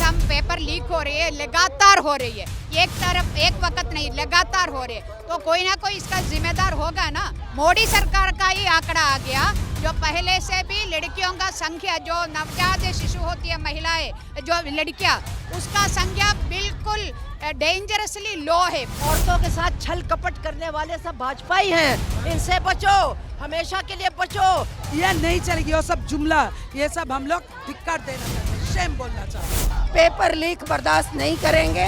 Exam paper leak हो रही है, लगातार हो रही है, एक तरफ एक वक्त नहीं, लगातार हो रही है, तो कोई ना कोई इसका जिम्मेदार होगा ना। मोदी सरकार का ही आंकड़ा आ गया, जो पहले से भी लड़कियों का संख्या, जो नवजात शिशु होती है महिलाएं, जो लड़कियां, उसका संख्या बिल्कुल डेंजरसली लो है। औरतों के साथ छल कपट करने वाले सब भाजपा ही हैं, इनसे बचो, हमेशा के लिए बचो। ये नहीं चलेगी, वो सब जुमला, ये सब हम लोग धिक्कार देना चाहते हैं, शेम बोलना चाहते हैं। पेपर लीक बर्दाश्त नहीं करेंगे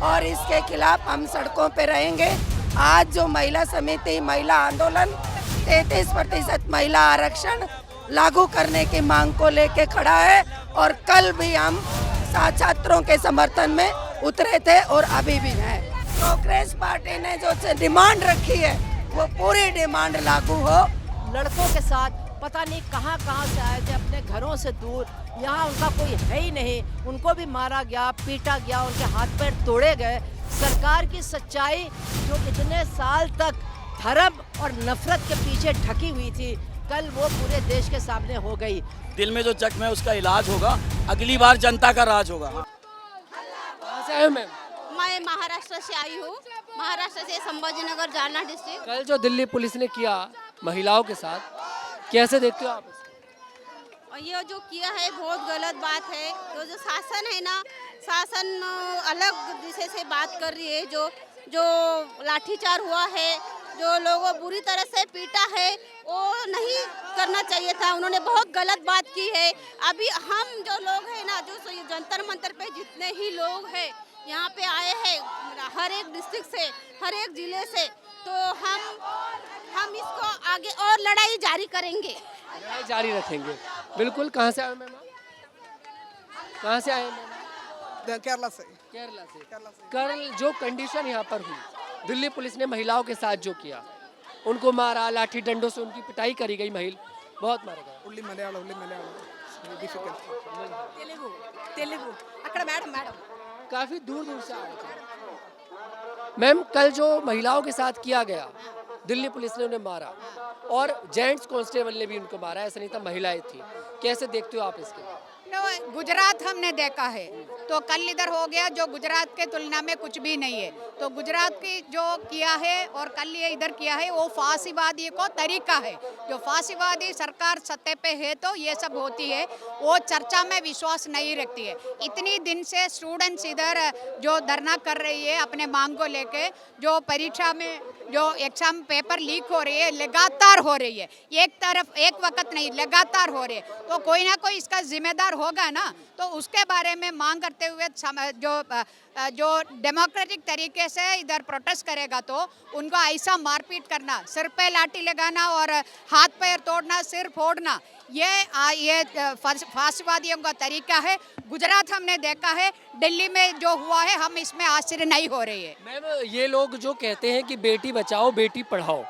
और इसके खिलाफ हम सड़कों पे रहेंगे। आज जो महिला समिति महिला आंदोलन 33% महिला आरक्षण लागू करने की मांग को लेके खड़ा है, और कल भी हम छात्रों के समर्थन में उतरे थे और अभी भी हैं। कांग्रेस पार्टी ने जो डिमांड रखी है वो पूरी डिमांड लागू हो। लड़कों के साथ पता नहीं कहाँ से आए थे, अपने घरों से दूर, यहाँ उनका कोई है ही नहीं, उनको भी मारा गया, पीटा गया, उनके हाथ पैर तोड़े गए। सरकार की सच्चाई जो इतने साल तक धर्म और नफरत के पीछे ढकी हुई थी, कल वो पूरे देश के सामने हो गई। दिल में जो जख्म है उसका इलाज होगा, अगली बार जनता का राज होगा। कहाँ से आए हो मैम? मैं महाराष्ट्र से आई हूँ, महाराष्ट्र से संभाजीनगर जालना डिस्ट्रिक्ट। कल जो दिल्ली पुलिस ने किया महिलाओं के साथ, कैसे देखते हो आप इसको? और ये जो किया है बहुत गलत बात है। तो जो शासन है ना, शासन अलग दिशा से बात कर रही है। जो लाठीचार्ज हुआ है, जो लोगों बुरी तरह से पीटा है, वो नहीं करना चाहिए था। उन्होंने बहुत गलत बात की है। अभी हम जो लोग हैं ना, जो जंतर मंतर पे जितने ही लोग हैं यहाँ पे आए हैं, हर एक डिस्ट्रिक्ट से, हर एक जिले से, तो हम इसको आगे और लड़ाई जारी करेंगे, लड़ाई जारी रखेंगे। बिल्कुल। कहाँ से आए मैम? कहाँ से आए मैम? केरला से। केरला से। कल जो कंडीशन यहाँ पर हुई, दिल्ली पुलिस ने महिलाओं के साथ जो किया, उनको मारा, लाठी डंडों से उनकी पिटाई करी गई, बहुत मारा गया। उल्ली मलयालम तेलुगु अక్కడ मैडम काफी दूर से आए थे मैम। कल जो महिलाओं के साथ किया गया, दिल्ली पुलिस ने उन्हें मारा और जेंट्स कांस्टेबल ने भी उनको मारा, ऐसा नहीं था, महिलाएं थी। कैसे देखते हो आप इसके? गुजरात हमने देखा है, तो कल इधर हो गया, जो गुजरात के तुलना में कुछ भी नहीं है। तो गुजरात की जो किया है और कल ये इधर किया है, वो फांसीवादी को तरीका है। जो फांसीवादी सरकार सत्ते पे है तो ये सब होती है, वो चर्चा में विश्वास नहीं रखती है। इतनी दिन से स्टूडेंट्स इधर जो धरना कर रही है अपने मांग को लेके, जो परीक्षा में जो एग्जाम पेपर लीक हो रही है, लगातार हो रही है, एक तरफ एक वक्त नहीं, लगातार हो रही है, तो कोई ना कोई इसका जिम्मेदार होगा ना। तो उसके बारे में मांग करते हुए जो डेमोक्रेटिक तरीके से इधर प्रोटेस्ट करेगा, तो उनको ऐसा मारपीट करना, सिर पे लाठी लगाना और हाथ पैर तोड़ना, सिर फोड़ना, ये फांसीवादियों का तरीका है। गुजरात हमने देखा है, दिल्ली में जो हुआ है, हम इसमें आश्चर्य नहीं हो रही है। मैम, ये लोग जो कहते हैं कि बेटी बचाओ बेटी पढ़ाओ,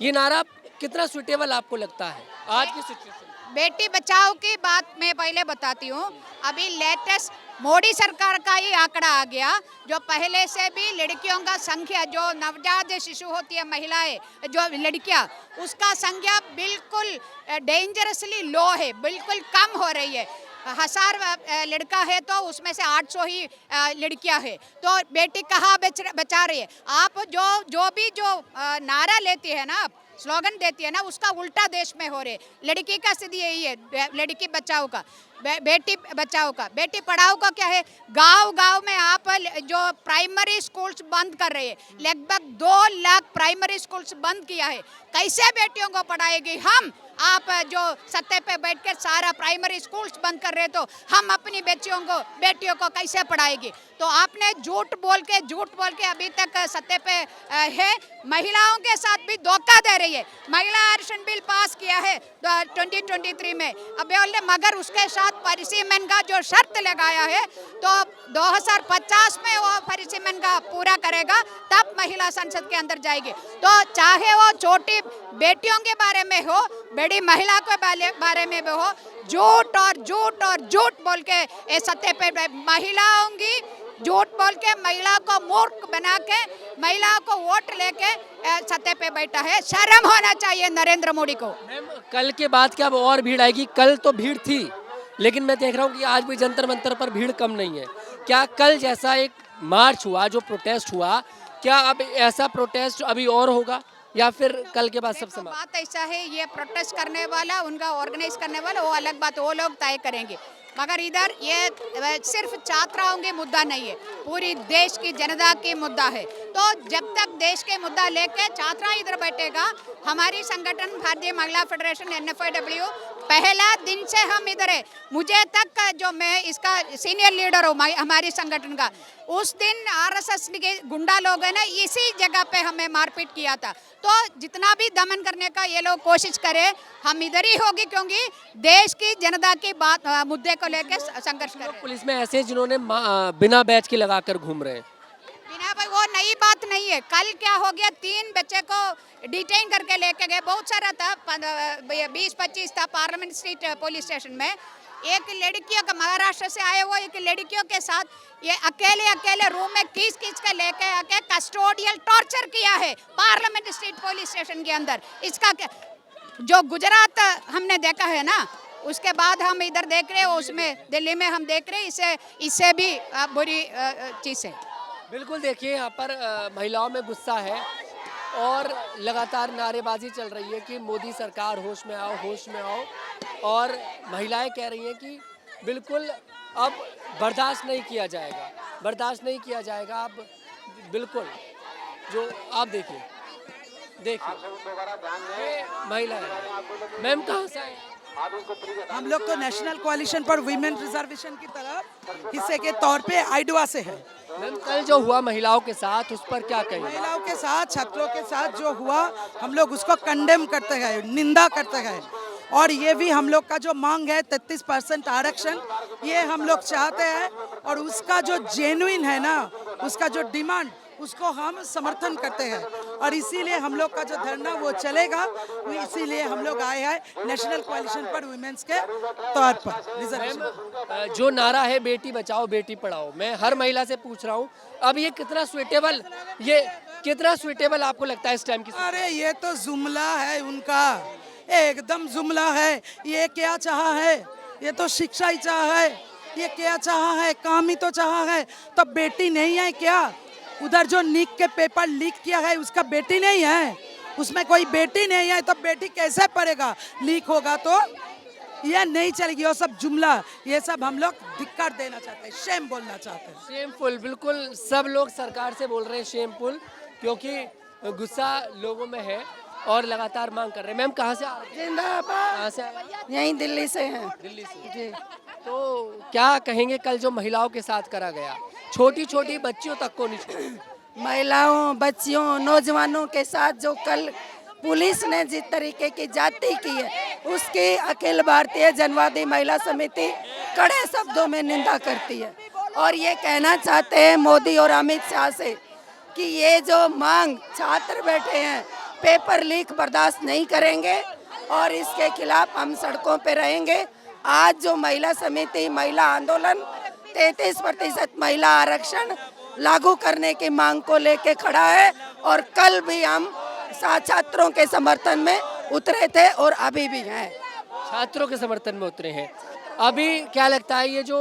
ये नारा कितना सुटेबल आपको लगता है आज की सिचुएशन? बेटी बचाओ की बात मैं पहले बताती हूँ। अभी लेटेस्ट मोदी सरकार का ही आंकड़ा आ गया, जो पहले से भी लड़कियों का संख्या, जो नवजात शिशु होती है महिलाएं, जो लड़कियां, उसका संख्या बिल्कुल डेंजरसली लो है, बिल्कुल कम हो रही है। 1000 लड़का है तो उसमें से 800 ही लड़कियां है। तो बेटी कहाँ बचा रही है? आप जो नारा लेती है ना, आप स्लोगन देती है ना, उसका उल्टा देश में हो रहे। लड़की का स्थिति यही है, लड़की बचाओ का, बेटी बचाओ का, बेटी पढ़ाओ का क्या है? गांव में आप जो प्राइमरी स्कूल्स बंद कर रहे हैं, लगभग 2 लाख प्राइमरी स्कूल्स बंद किया है। कैसे बेटियों को पढ़ाएगी हम? आप जो सत्ते पे बैठकर सारा प्राइमरी स्कूल्स बंद कर रहे, तो हम अपनी बेटियों को कैसे पढ़ाएगी? तो आपने झूठ बोल के अभी तक सत्ते पे है, महिलाओं के साथ भी धोखा दे रही है। महिला आरक्षण बिल पास किया है 2023 में, अब बोले, मगर उसके साथ परिसीमन का जो शर्त लगाया है, तो 2050 में वो परिसीमन का पूरा करेगा, तब महिला संसद के अंदर जाएगी। तो चाहे वो छोटी बेटियों के बारे में हो, बड़ी महिला के बारे में भी हो, झूठ बोल के ये सत्ते पे महिलाओं की झूठ बोल के महिला को मूर्ख बना के महिला को वोट लेके सत्ते पे बैठा है। शर्म होना चाहिए नरेंद्र मोदी को। मैम, कल के बाद क्या अब और भीड़ आएगी? कल तो भीड़ थी, लेकिन मैं देख रहा हूँ कि आज भी जंतर मंतर पर भीड़ कम नहीं है। क्या कल जैसा एक मार्च हुआ, जो प्रोटेस्ट हुआ, क्या अब ऐसा प्रोटेस्ट अभी और होगा या फिर कल के बाद सब देखो, समाप्त? बात ऐसा है, ये प्रोटेस्ट करने वाला, उनका ऑर्गेनाइज करने वाला, वो अलग बात, वो लोग तय करेंगे। मगर इधर ये सिर्फ छात्राओं की मुद्दा नहीं है, पूरी देश की जनता की मुद्दा है। तो जब तक देश के मुद्दा लेके छात्रा इधर बैठेगा, हमारी संगठन भारतीय महिला फेडरेशन NFIW पहला दिन से हम इधर है। मुझे तक जो मैं इसका सीनियर लीडर हूँ हमारी संगठन का, उस दिन RSS के गुंडा लोग है ना, इसी जगह पे हमें मारपीट किया था। तो जितना भी दमन करने का ये लोग कोशिश करें, हम इधर ही होगी, क्योंकि देश की जनता की बात मुद्दे को लेकर संघर्ष कर रहे हैं। पुलिस में ऐसे हैं जिन्होंने बिना बैच के लगाकर घूम रहे हैं। बिना भाई, वो नई बात नहीं है। कल क्या हो गया, 3 बच्चे को डिटेन करके लेके गए, बहुत सारा था, 20-25 था पार्लियामेंट स्ट्रीट पुलिस स्टेशन में। एक लड़कियों का, महाराष्ट्र से आए हुए एक लड़कियों के साथ ये अकेले रूम में खींच के लेके आके कस्टोडियल टॉर्चर किया है पार्लियामेंट स्ट्रीट पुलिस स्टेशन के अंदर। इसका जो गुजरात हमने देखा है ना, उसके बाद हम इधर देख रहे हैं, उसमें दिल्ली में हम देख रहे हैं, इससे भी बुरी चीज़ है। बिल्कुल, देखिए यहाँ पर महिलाओं में गुस्सा है और लगातार नारेबाजी चल रही है कि मोदी सरकार होश में आओ, होश में आओ। और महिलाएं कह रही हैं कि बिल्कुल अब बर्दाश्त नहीं किया जाएगा, बर्दाश्त नहीं किया जाएगा अब, बिल्कुल। जो आप देखिए ये महिला है। मैम कहाँ से आए? हम लोग तो नेशनल कोalition फॉर वीमेन रिजर्वेशन की तरफ हिस्से के तौर पे आइडवा से है। मैम कल जो हुआ महिलाओं के साथ, उस पर क्या कहेंगे? महिलाओं के साथ, छात्रों के साथ जो हुआ, हम लोग उसको कंडेम करते गए, निंदा करते गए। और ये भी हम लोग का जो मांग है 33% आरक्षण, ये हम लोग चाहते हैं। और उसका जो जेन्युइन है ना, उसका जो डिमांड, उसको हम समर्थन करते हैं। और इसीलिए हम लोग का जो धरना वो चलेगा, इसीलिए हम लोग आए हैं नेशनल कोalition फॉर वुमेन्स के तौर पर रिजर्वेशन। जो नारा है बेटी बचाओ बेटी पढ़ाओ, मैं हर महिला से पूछ रहा हूँ, अब ये कितना स्वीटेबल आपको लगता है इस टाइम की? अरे ये तो जुमला है उनका, एकदम जुमला है। ये क्या चाहा है? ये तो शिक्षा ही चाहा है। ये क्या चाहा है? काम ही तो चाहा है। तो बेटी नहीं है क्या? उधर जो नीट के पेपर लीक किया है, उसका बेटी नहीं है? उसमें कोई बेटी नहीं है तो बेटी कैसे पढ़ेगा? लीक होगा तो ये नहीं चलेगी। वो सब जुमला, ये सब हम लोग धिक्कार देना चाहते हैं, शेम बोलना चाहते हैं। शेमफुल, बिल्कुल सब लोग सरकार से बोल रहे हैं शेमफुल, क्योंकि गुस्सा लोगों में है और लगातार मांग कर रहे हैं। मैम कहाँ से आ रहे हैं? जिंदाबाद। कहाँ से आ रहे हैं? यहीं दिल्ली से हैं। दिल्ली से। जी। तो क्या कहेंगे कल जो महिलाओं के साथ करा गया, छोटी छोटी बच्चियों तक को नहीं छोड़ा? महिलाओं, बच्चियों, नौजवानों के साथ जो कल पुलिस ने जिस तरीके की जाति की है, उसकी अखिल भारतीय जनवादी महिला समिति कड़े शब्दों में निंदा करती है। और ये कहना चाहते हैं मोदी और अमित शाह से कि ये जो मांग छात्र बैठे हैं, पेपर लीक बर्दाश्त नहीं करेंगे और इसके खिलाफ हम सड़कों पे रहेंगे। आज जो महिला समिति, महिला आंदोलन 33% महिला आरक्षण लागू करने की मांग को लेके खड़ा है, और कल भी हम छात्रों के समर्थन में उतरे थे और अभी भी हैं। छात्रों के समर्थन में उतरे हैं। अभी क्या लगता है, ये जो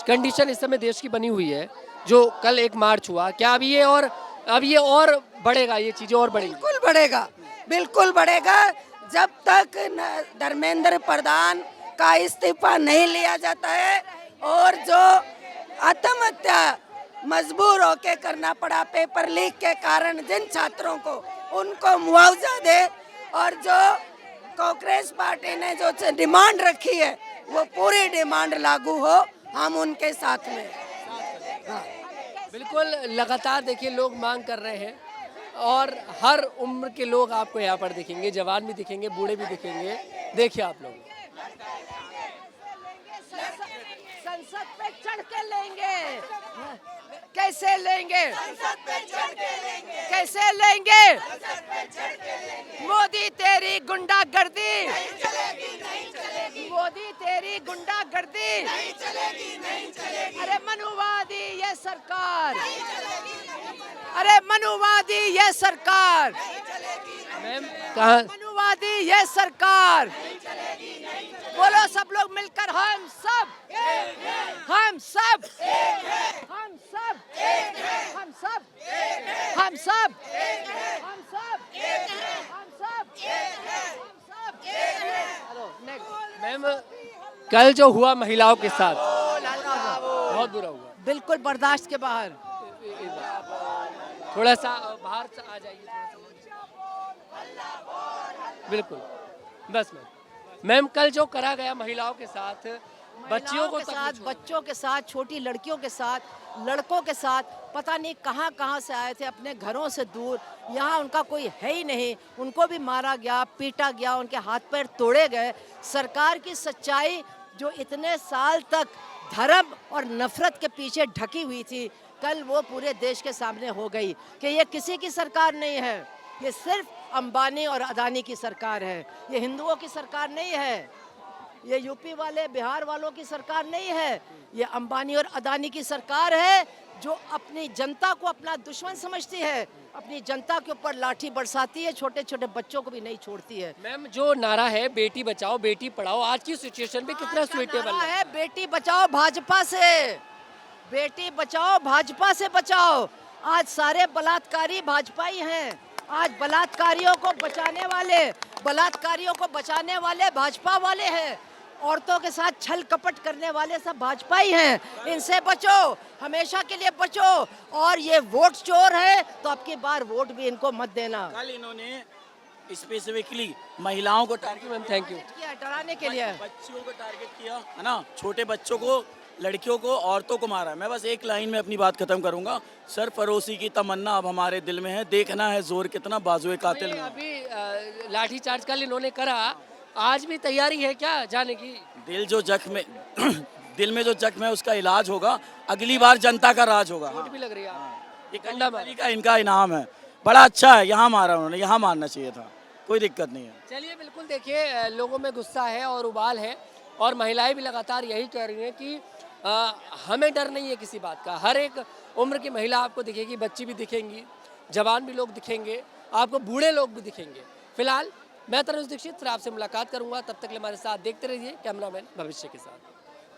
कंडीशन इस समय देश की बनी हुई है, जो कल एक मार्च हुआ, क्या अब ये और बढ़ेगा, ये चीजें और बढ़ेंगी? बिल्कुल बढ़ेगा, बिल्कुल बढ़ेगा। जब तक धर्मेंद्र प्रधान का इस्तीफा नहीं लिया जाता है और जो आत्महत्या मजबूर होके करना पड़ा पेपर लीक के कारण जिन छात्रों को, उनको मुआवजा दे, और जो कांग्रेस पार्टी ने जो डिमांड रखी है वो पूरी डिमांड लागू हो, हम उनके साथ में। हाँ। बिल्कुल, लगातार देखिए लोग मांग कर रहे हैं और हर उम्र के लोग आपको यहाँ पर दिखेंगे, जवान भी दिखेंगे, बूढ़े भी दिखेंगे। देखिए आप लोग संसद पे चढ़ के लेंगे, कैसे लेंगे? कैसे लेंगे? मोदी तेरी गुंडागर्दी, मोदी तेरी गुंडागर्दी, अरे मनुवादी ये सरकार, अरे मनुवादी ये सरकार, मैम कहाँ? मनुवादी ये सरकार। बोलो सब लोग मिलकर हम सब हम सब हम सब हम सब हम सब हम सब हम सब हेलो नेक्स्ट मैम, कल जो हुआ महिलाओं के साथ बहुत बुरा हुआ। बिल्कुल बर्दाश्त के बाहर। थोड़ा सा बाहर से आ जाइए, बिल्कुल बस मैम कल जो करा गया महिलाओं के साथ, बच्चियों को के साथ, बच्चों के साथ, छोटी लड़कियों के साथ, लड़कों के साथ, पता नहीं कहाँ कहाँ से आए थे अपने घरों से दूर, यहाँ उनका कोई है ही नहीं, उनको भी मारा गया, पीटा गया, उनके हाथ पैर तोड़े गए। सरकार की सच्चाई जो इतने साल तक धर्म और नफरत के पीछे ढकी हुई थी, कल वो पूरे देश के सामने हो गई कि ये किसी की सरकार नहीं है, ये सिर्फ अंबानी और अदानी की सरकार है। ये हिंदुओं की सरकार नहीं है, ये यूपी वाले बिहार वालों की सरकार नहीं है, ये अंबानी और अदानी की सरकार है जो अपनी जनता को अपना दुश्मन समझती है, अपनी जनता के ऊपर लाठी बरसाती है, छोटे छोटे बच्चों को भी नहीं छोड़ती है। मैम जो नारा है बेटी बचाओ बेटी पढ़ाओ, आज की सिचुएशन में कितना सुइटेबल है? बेटी बचाओ भाजपा से, बेटी बचाओ भाजपा से बचाओ। आज सारे बलात्कारी भाजपा ही हैं, आज बलात्कारियों को बचाने वाले भाजपा वाले हैं, औरतों के साथ छल कपट करने वाले सब भाजपा ही हैं। इनसे बचो, हमेशा के लिए बचो। और ये वोट चोर है तो अब की बार वोट भी इनको मत देना। कल इन्होंने स्पेसिफिकली महिलाओं को टारगेट, मैम थैंक यू, डराने के लिए बच्चियों को टारगेट किया है ना, छोटे बच्चों को, लड़कियों को, औरतों को मारा। मैं बस एक लाइन में अपनी बात खत्म करूंगा। सरफरोशी की तमन्ना अब हमारे दिल में है, देखना है जोर कितना बाजुए कातिल में। अभी लाठीचार्ज कल इन्होंने करा, आज भी तैयारी है क्या जाने की? दिल जो जख्म दिल में जो जख्म है उसका इलाज होगा, अगली बार जनता का राज होगा। चोट भी लग रही है। ये कली का इनका इनाम है, बड़ा अच्छा है। यहाँ मारा उन्होंने, यहाँ मारना चाहिए था, कोई दिक्कत नहीं है। चलिए बिल्कुल देखिए, लोगों में गुस्सा है और उबाल है, और महिलाएं भी लगातार यही कह रही हैं कि हमें डर नहीं है किसी बात का। हर एक उम्र की महिला आपको दिखेगी, बच्ची भी दिखेंगी, जवान भी लोग दिखेंगे, आपको बूढ़े लोग भी दिखेंगे। फिलहाल मैं तनुज दीक्षित फिर आपसे मुलाकात करूंगा, तब तक हमारे साथ देखते रहिए कैमरामैन भविष्य के साथ।